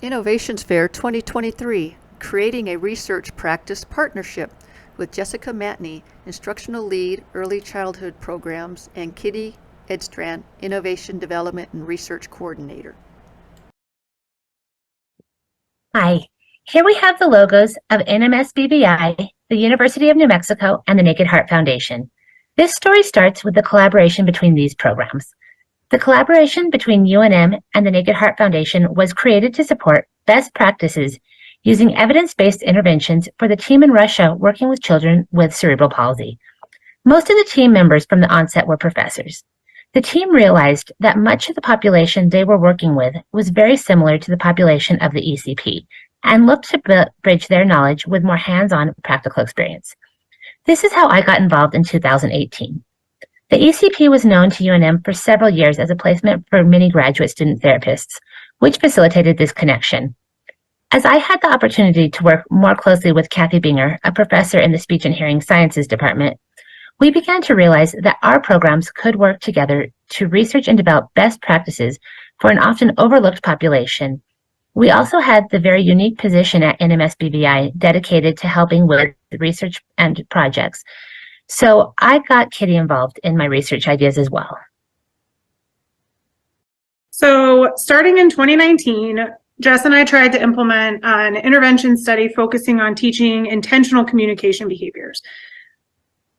Innovations Fair 2023, creating a research practice partnership with Jessica Matney, Instructional Lead, Early Childhood Programs, and Kitty Edstrand, Innovation Development and Research Coordinator. Hi, here we have the logos of NMSBVI, the University of New Mexico, and the Naked Heart Foundation. This story starts with the collaboration between these programs. The collaboration between UNM and the Naked Heart Foundation was created to support best practices using evidence-based interventions for the team in Russia working with children with cerebral palsy. Most of the team members from the onset were professors. The team realized that much of the population they were working with was very similar to the population of the ECP and looked to bridge their knowledge with more hands-on practical experience. This is how I got involved in 2018. The ECP was known to UNM for several years as a placement for many graduate student therapists, which facilitated this connection. As I had the opportunity to work more closely with Kathy Binger, a professor in the Speech and Hearing Sciences Department, we began to realize that our programs could work together to research and develop best practices for an often overlooked population. We also had the very unique position at NMSBVI dedicated to helping with research and projects. So I got Kitty involved in my research ideas as well. So starting in 2019, Jess and I tried to implement an intervention study focusing on teaching intentional communication behaviors.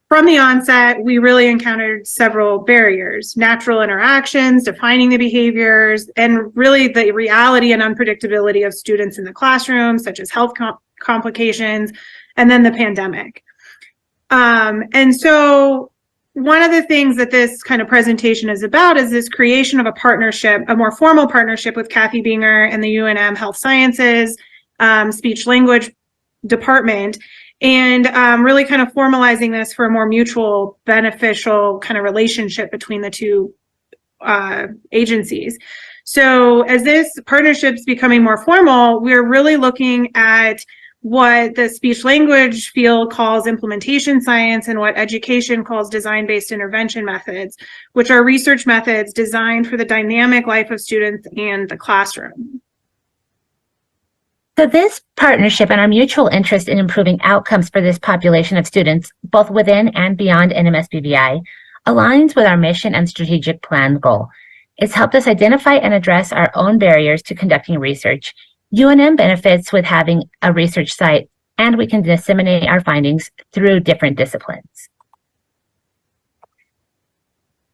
From the onset, we really encountered several barriers: natural interactions, defining the behaviors, and really the reality and unpredictability of students in the classroom, such as health complications, and then the pandemic. And so one of the things that this kind of presentation is about is this creation of a partnership, a more formal partnership with Kathy Binger and the UNM Health Sciences Speech Language Department, and really kind of formalizing this for a more mutual beneficial kind of relationship between the two agencies. So as this partnership's becoming more formal, we're really looking at what the speech language field calls implementation science and what education calls design-based intervention methods, which are research methods designed for the dynamic life of students and the classroom. So this partnership and our mutual interest in improving outcomes for this population of students, both within and beyond NMSBVI, aligns with our mission and strategic plan goal. It's helped us identify and address our own barriers to conducting research. UNM benefits with having a research site, and we can disseminate our findings through different disciplines.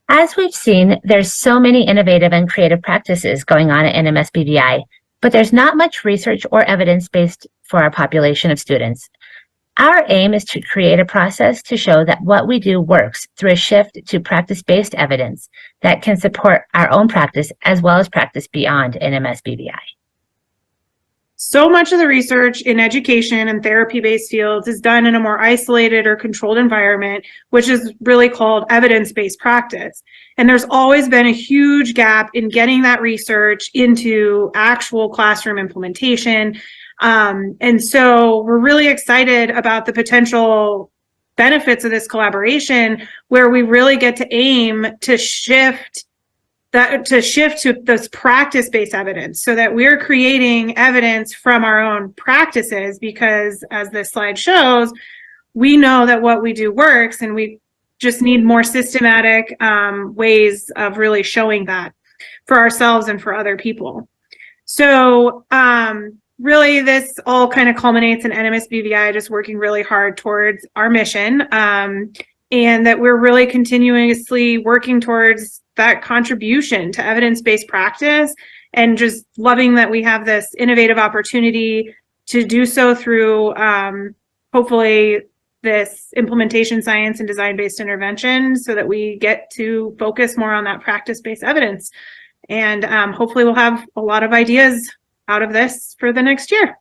As we've seen, there's so many innovative and creative practices going on at NMSBVI, but there's not much research or evidence-based for our population of students. Our aim is to create a process to show that what we do works through a shift to practice-based evidence that can support our own practice as well as practice beyond NMSBVI. So much of the research in education and therapy-based fields is done in a more isolated or controlled environment, which is really called evidence-based practice. And there's always been a huge gap in getting that research into actual classroom implementation. And so we're really excited about the potential benefits of this collaboration, where we really get to aim to shift to this practice-based evidence, so that we're creating evidence from our own practices, because as this slide shows, we know that what we do works, and we just need more systematic ways of really showing that for ourselves and for other people. So really this all kind of culminates in NMSBVI just working really hard towards our mission, and that we're really continuously working towards that contribution to evidence-based practice, and just loving that we have this innovative opportunity to do so through hopefully this implementation science and design-based intervention, so that we get to focus more on that practice-based evidence. And hopefully we'll have a lot of ideas out of this for the next year.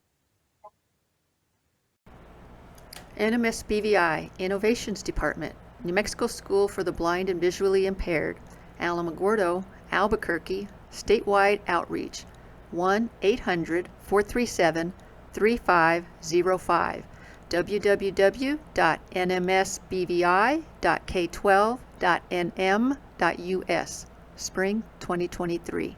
NMSBVI Innovations Department, New Mexico School for the Blind and Visually Impaired, Alamogordo, Albuquerque, statewide outreach, 1-800-437-3505, www.nmsbvi.k12.nm.us, spring 2023.